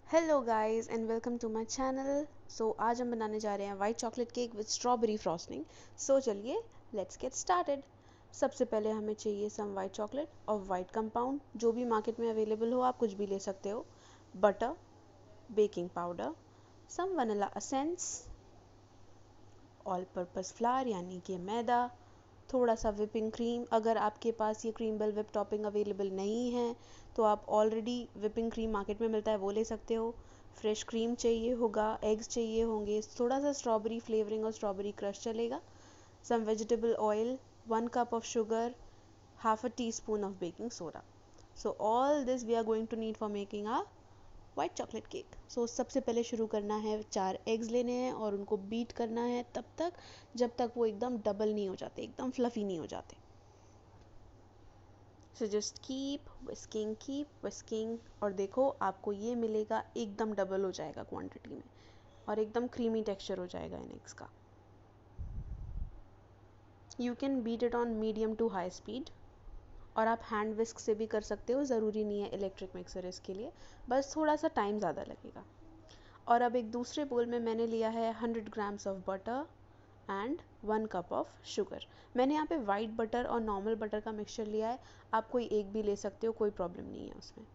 Hello guys and welcome to my channel. आज हम बनाने जा रहे हैं white chocolate cake with strawberry frosting. चलिए लेट्स गेट स्टार्टेड। सबसे पहले हमें चाहिए सम वाइट चॉकलेट और वाइट कंपाउंड, जो भी मार्केट में अवेलेबल हो आप कुछ भी ले सकते हो, butter, baking powder, some vanilla essence, all purpose flour यानी कि मैदा, थोड़ा सा विपिंग क्रीम। अगर आपके पास ये cream bell whip topping available नहीं है तो आप ऑलरेडी विपिंग क्रीम मार्केट में मिलता है वो ले सकते हो। फ्रेश क्रीम चाहिए होगा, एग्स चाहिए होंगे, थोड़ा सा स्ट्रॉबेरी फ्लेवरिंग और स्ट्रॉबेरी क्रश चलेगा, सम vegetable oil, 1 cup of sugar, half a teaspoon of baking soda. So all this we are going to need for making a white chocolate cake. सबसे पहले शुरू करना है, 4 एग्स लेने हैं और उनको बीट करना है तब तक जब तक वो एकदम डबल नहीं हो जाते, एकदम फ्लफी नहीं हो जाते। जस्ट कीप विस्किंग और देखो आपको ये मिलेगा, एकदम डबल हो जाएगा क्वांटिटी में और एकदम क्रीमी टेक्सचर हो जाएगा इन एग्स का। You can beat it on medium to high speed और आप हैंड विस्क से भी कर सकते हो, ज़रूरी नहीं है इलेक्ट्रिक मिक्सर इसके लिए, बस थोड़ा सा टाइम ज़्यादा लगेगा। और अब एक दूसरे बोल में मैंने लिया है 100 grams of butter and 1 cup of sugar. मैंने यहाँ पे वाइट बटर और नॉर्मल बटर का मिक्सचर लिया है, आप कोई एक भी ले सकते हो, कोई प्रॉब्लम नहीं है उसमें।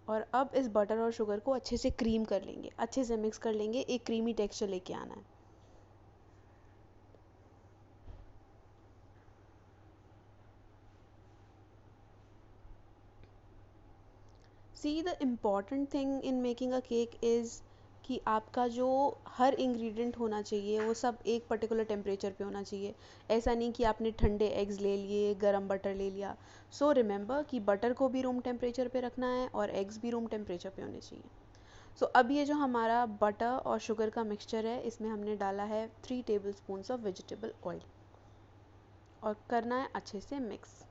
और अब इस बटर और शुगर को अच्छे से क्रीम कर लेंगे, अच्छे से मिक्स कर लेंगे, एक क्रीमी टेक्सचर लेके आना है। See the important thing in making a cake is कि आपका जो हर इंग्रेडिएंट होना चाहिए वो सब एक पर्टिकुलर टेम्परेचर पे होना चाहिए। ऐसा नहीं कि आपने ठंडे एग्स ले लिए, गरम बटर ले लिया। रिमेंबर कि बटर को भी रूम टेम्परेचर पे रखना है और एग्स भी रूम टेम्परेचर पे होने चाहिए। अब ये जो हमारा बटर और शुगर का मिक्सचर है, इसमें हमने डाला है 3 table spoon of vegetable oil और करना है अच्छे से मिक्स।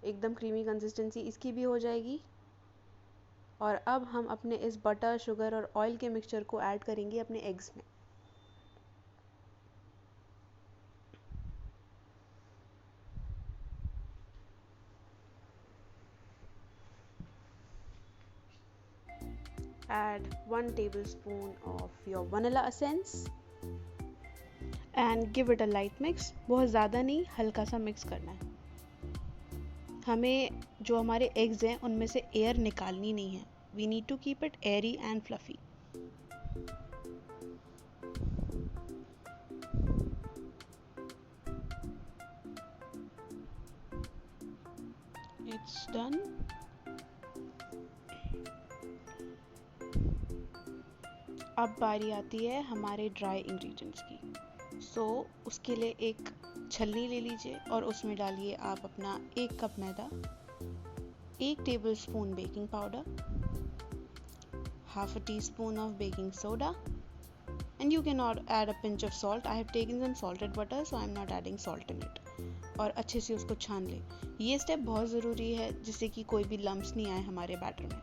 एकदम क्रीमी कंसिस्टेंसी इसकी भी हो जाएगी। और अब हम अपने इस बटर, शुगर और ऑयल के मिक्सचर को ऐड करेंगे अपने एग्स में। Add 1 tablespoon of your vanilla essence and give it a light mix। बहुत ज़्यादा नहीं, हल्का सा मिक्स करना है। हमें जो हमारे एग्स हैं उनमें से एयर निकालनी नहीं है। We need to keep it airy and fluffy. It's done. अब बारी आती है हमारे ड्राई इंग्रेडिएंट्स की। उसके लिए एक छलनी ले लीजिए और उसमें डालिए आप अपना 1 cup maida, 1 table spoon baking powder, half a teaspoon of baking soda, and you can add a pinch of salt. I have taken some salted butter, so I am not adding salt in it. और अच्छे से उसको छान लें। ये step बहुत ज़रूरी है जिससे कि कोई भी लम्स नहीं आए हमारे बैटर में।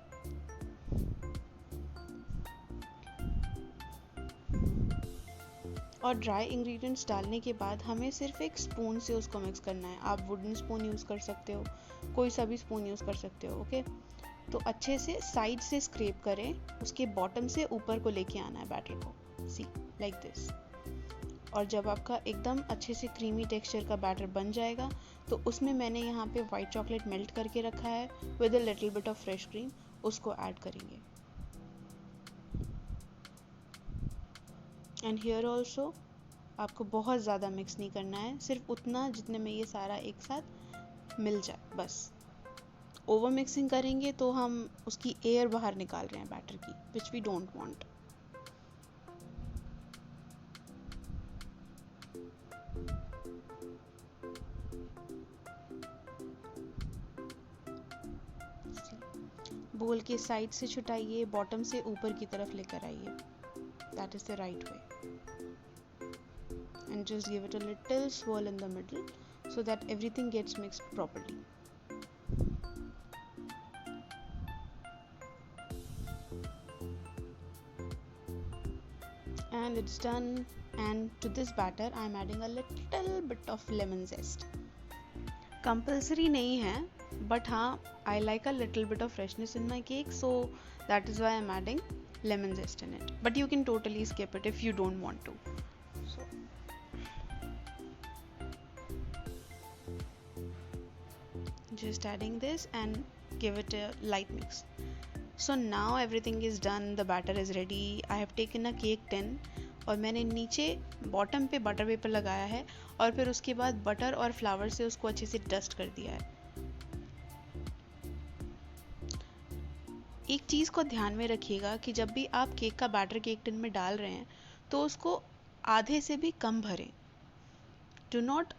और ड्राई इंग्रेडिएंट्स डालने के बाद हमें सिर्फ एक स्पून से उसको मिक्स करना है। आप वुडन स्पून यूज़ कर सकते हो, कोई सा भी स्पून यूज़ कर सकते हो। ओके, तो अच्छे से साइड से स्क्रैप करें, उसके बॉटम से ऊपर को लेके आना है बैटर को, सी लाइक दिस। और जब आपका एकदम अच्छे से क्रीमी टेक्सचर का बैटर बन जाएगा तो उसमें मैंने यहाँ पे वाइट चॉकलेट मेल्ट करके रखा है with a little bit of fresh cream, उसको ऐड करेंगे। एंड हियर ऑल्सो आपको बहुत ज़्यादा मिक्स नहीं करना है, सिर्फ उतना जितने में ये सारा एक साथ मिल जाए बस। ओवर मिक्सिंग करेंगे तो हम उसकी एयर बाहर निकाल रहे हैं बैटर की, विच वी डोंट वांट। बोल के साइड से छुटाइए, बॉटम से ऊपर की तरफ लेकर आइए, that is the right way. And just give it a little swirl in the middle so that everything gets mixed properly. And it's done. And to this batter I am adding a little bit of lemon zest. Compulsory नहीं है, But हाँ, I like a little bit of freshness in my cake, so that is why I'm adding lemon zest in it. But you can totally skip it if you don't want to. So just adding this and give it a light mix. So now everything is done, the batter is ready. I have taken a cake tin और मैंने नीचे bottom पे butter paper लगाया है और फिर उसके बाद बटर और फ्लावर से उसको अच्छे से डस्ट कर दिया है। एक चीज़ को ध्यान में रखिएगा कि जब भी आप केक का बैटर केक टिन में डाल रहे हैं तो उसको आधे से भी कम भरें। Do not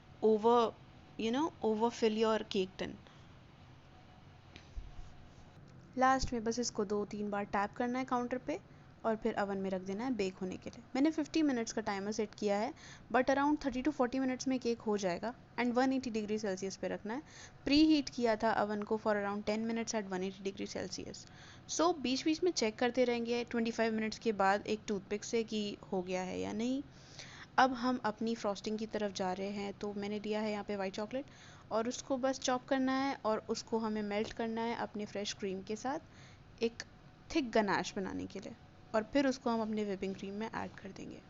overfill your cake tin. Last में बस इसको 2-3 बार टैप करना है काउंटर पे और फिर अवन में रख देना है बेक होने के लिए। मैंने 50 मिनट्स का टाइमर सेट किया है, बट अराउंड 30 to 40 मिनट्स में केक हो जाएगा एंड 180 डिग्री सेल्सियस पे रखना है। प्री हीट किया था अवन को for around 10 minutes at 180 degree Celsius. So बीच बीच में चेक करते रहेंगे 25 मिनट्स के बाद एक टूथपिक से कि हो गया है या नहीं। अब हम अपनी फ्रॉस्टिंग की तरफ जा रहे हैं। तो मैंने लिया है यहाँ पे वाइट चॉकलेट और उसको बस चॉप करना है और उसको हमें मेल्ट करना है अपने फ्रेश क्रीम के साथ एक थिक गनाश बनाने के लिए, और फिर उसको हम अपने व्हिपिंग क्रीम में ऐड कर देंगे।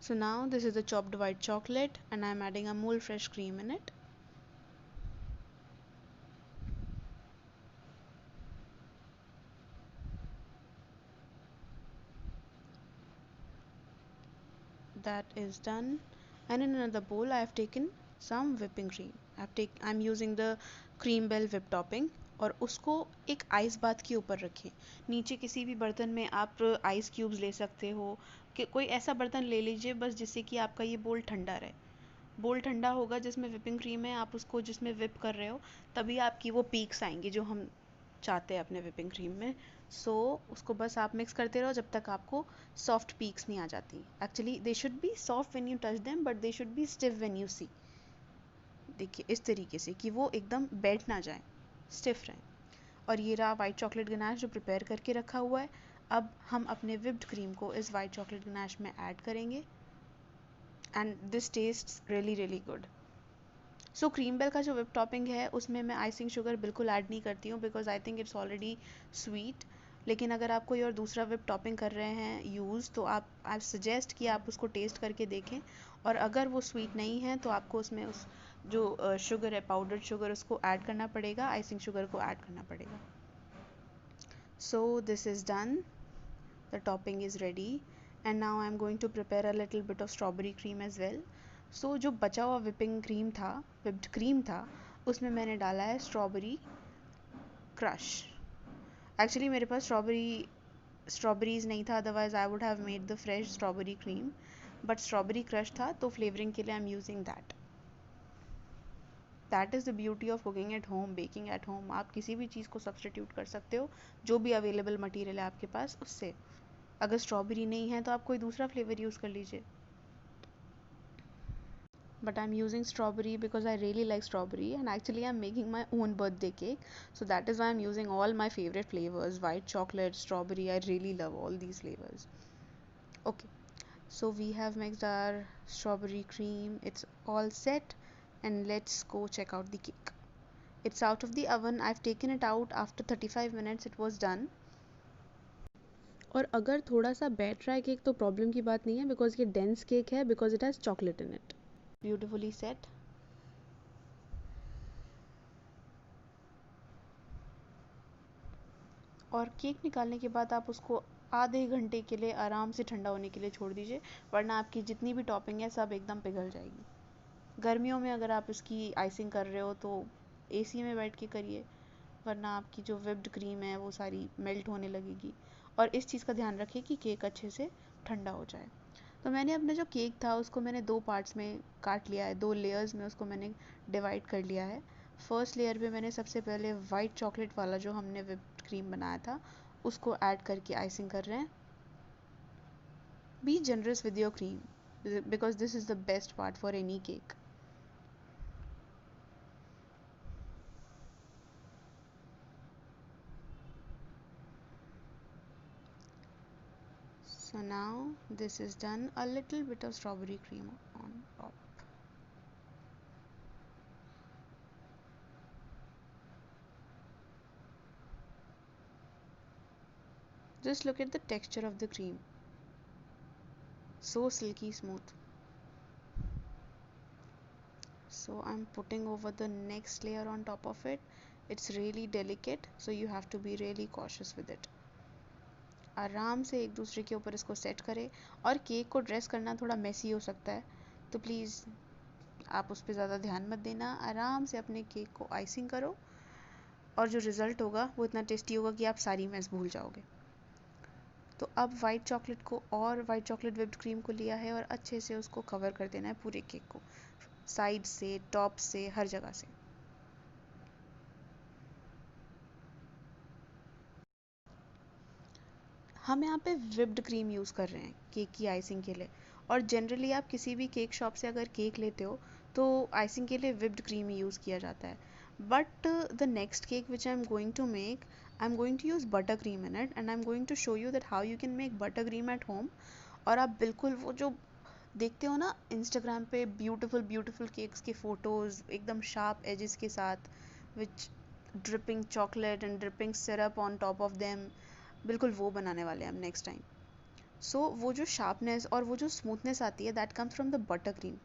So now this is the chopped white chocolate and I am adding Amul fresh cream in it. That is done. And in another bowl I have taken some whipping cream. I'm using the cream bell whip topping और उसको एक ice bath के ऊपर रखें। नीचे किसी भी बर्तन में आप आइस क्यूब्स ले सकते हो, कि कोई ऐसा बर्तन ले लीजिए बस जिससे कि आपका ये बोल ठंडा रहे। बोल ठंडा होगा जिसमें विपिंग क्रीम है, आप उसको जिसमें विप कर रहे हो, तभी आपकी वो पीक्स आएंगी जो हम चाहते हैं अपने विपिंग क्रीम में। सो उसको बस आप मिक्स करते रहो जब तक आपको सॉफ्ट पीक्स नहीं आ जाती। Actually they should be soft when you touch them but they should be stiff when you see. देखिए इस तरीके से कि वो एकदम बैठ ना जाए, स्टिफ रहें। और ये रहा वाइट चॉकलेट गनाश जो प्रिपेयर करके रखा हुआ है। अब हम अपने विप्ड क्रीम को इस वाइट चॉकलेट गनाश में ऐड करेंगे and this tastes really really good. So cream bell का जो विप टॉपिंग है उसमें मैं आइसिंग शुगर बिल्कुल ऐड नहीं करती हूँ because I think it's already sweet. लेकिन अगर आप कोई और दूसरा विप टॉपिंग कर रहे हैं यूज़, तो आप आई सजेस्ट कि आप उसको टेस्ट करके देखें, और अगर वो स्वीट नहीं है तो आपको उसमें उस जो शुगर है पाउडर्ड शुगर उसको ऐड करना पड़ेगा, आइसिंग शुगर को ऐड करना पड़ेगा। So this is done, the topping is ready and now I am going to prepare a little bit of strawberry cream as well. So जो बचा हुआ विप्ड क्रीम था उसमें मैंने डाला है स्ट्रॉबेरी क्रश। एक्चुअली मेरे पास स्ट्रॉबेरीज नहीं था, otherwise I would have made the fresh strawberry cream, but strawberry crush था तो फ्लेवरिंग के लिए I am using that is the beauty of cooking at home, baking at home. आप किसी भी चीज़ को सब्सटीट्यूट कर सकते हो, जो भी अवेलेबल मटेरियल है आपके पास उससे। अगर स्ट्रॉबेरी नहीं है तो आप कोई दूसरा फ्लेवर यूज़ कर लीजिए। But I'm using strawberry because I really like strawberry, and actually I'm making my own birthday cake, so that is why I'm using all my favorite flavors: white chocolate, strawberry. I really love all these flavors. Okay, so we have mixed our strawberry cream, it's all set, and let's go check out the cake. It's out of the oven. I've taken it out after 35 minutes, it was done. और अगर थोड़ा सा बैठ रहा है cake तो problem की बात नहीं है बिकॉज ये डेंस केक है, because it has chocolate in it. Beautifully set. और केक निकालने के बाद आप उसको आधे घंटे के लिए आराम से ठंडा होने के लिए छोड़ दीजिए, वरना आपकी जितनी भी टॉपिंग है सब एकदम पिघल जाएगी। गर्मियों में अगर आप इसकी आइसिंग कर रहे हो तो एसी में बैठ के करिए, वरना आपकी जो विप्ड क्रीम है वो सारी मेल्ट होने लगेगी। और इस चीज़ का ध्यान रखिए कि केक अच्छे से ठंडा हो जाए। तो मैंने अपना जो केक था उसको मैंने 2 पार्ट्स में काट लिया है, 2 लेयर्स में उसको मैंने डिवाइड कर लिया है। फर्स्ट लेयर पे मैंने सबसे पहले वाइट चॉकलेट वाला जो हमने विप्ड क्रीम बनाया था उसको ऐड करके आइसिंग कर रहे हैं। B generous with your cream because this is the best part for any cake. So now this is done, a little bit of strawberry cream on top. Just look at the texture of the cream. So silky smooth. So I'm putting over the next layer on top of it. It's really delicate, so you have to be really cautious with it. आराम से एक दूसरे के ऊपर इसको set करें, और cake को ड्रेस करना थोड़ा मेसी हो सकता है, तो प्लीज़ आप उस पर ज़्यादा ध्यान मत देना। आराम से अपने केक को आइसिंग करो, और जो रिज़ल्ट होगा वो इतना टेस्टी होगा कि आप सारी मेस भूल जाओगे। तो अब वाइट चॉकलेट को और वाइट चॉकलेट विप्ड क्रीम को लिया है और अच्छे से उसको कवर कर देना है पूरे केक को, साइड से, टॉप से, हर जगह से। हम यहाँ पे विप्ड क्रीम यूज़ कर रहे हैं केक की आइसिंग के लिए, और जनरली आप किसी भी केक शॉप से अगर केक लेते हो तो आइसिंग के लिए विप्ड क्रीम ही यूज़ किया जाता है। But the next cake which I am going to make, I am going to use butter cream in it, and I am going to show you that how you can make butter cream at home. और आप बिल्कुल वो जो देखते हो ना Instagram पे beautiful beautiful cakes के फ़ोटोज़ एकदम शार्प एजेस के साथ, which dripping chocolate and dripping syrup on top of them, बिल्कुल वो बनाने वाले हैं हम नेक्स्ट टाइम। सो वो जो शार्पनेस और वो जो स्मूथनेस आती है, that comes from the butter cream.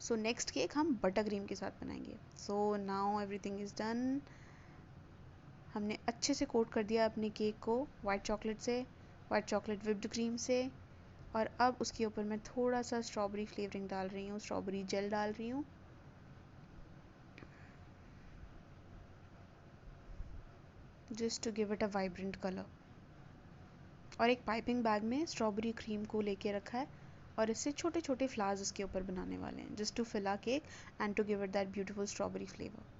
So next cake हम बटर क्रीम के साथ बनाएंगे। So now everything is done. हमने अच्छे से कोट कर दिया अपने केक को वाइट चॉकलेट से, वाइट चॉकलेट विप्ड क्रीम से, और अब उसके ऊपर मैं थोड़ा सा स्ट्रॉबेरी फ्लेवरिंग डाल रही हूँ, स्ट्रॉबेरी जेल डाल रही हूँ, just to give it a vibrant colour. और एक पाइपिंग बैग में स्ट्रॉबेरी क्रीम को लेके रखा है, और इससे छोटे छोटे फ्लावर्स इसके ऊपर बनाने वाले हैं, just to fill a cake and to give it that beautiful strawberry flavour.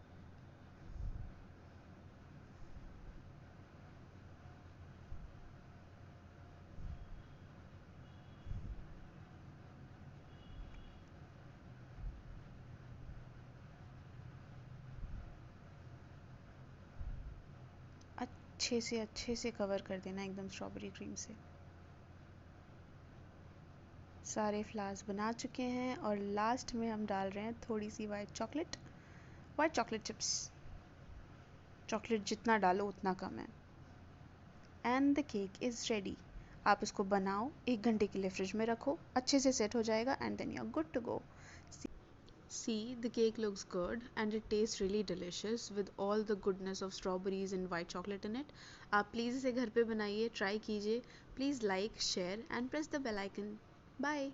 अच्छे से कवर कर देना एकदम स्ट्रॉबेरी क्रीम से। सारे फ्लावर्स बना चुके हैं, और लास्ट में हम डाल रहे हैं थोड़ी सी वाइट चॉकलेट चिप्स। चॉकलेट जितना डालो उतना कम है। And the cake is ready. आप इसको बनाओ, 1 घंटे के लिए फ्रिज में रखो, अच्छे से सेट हो जाएगा, and then you are good to go. See, the cake looks good and it tastes really delicious with all the goodness of strawberries and white chocolate in it. आप प्लीज़ इसे घर पे बनाइए, ट्राई कीजिए। Please like, share and press the bell icon. Bye.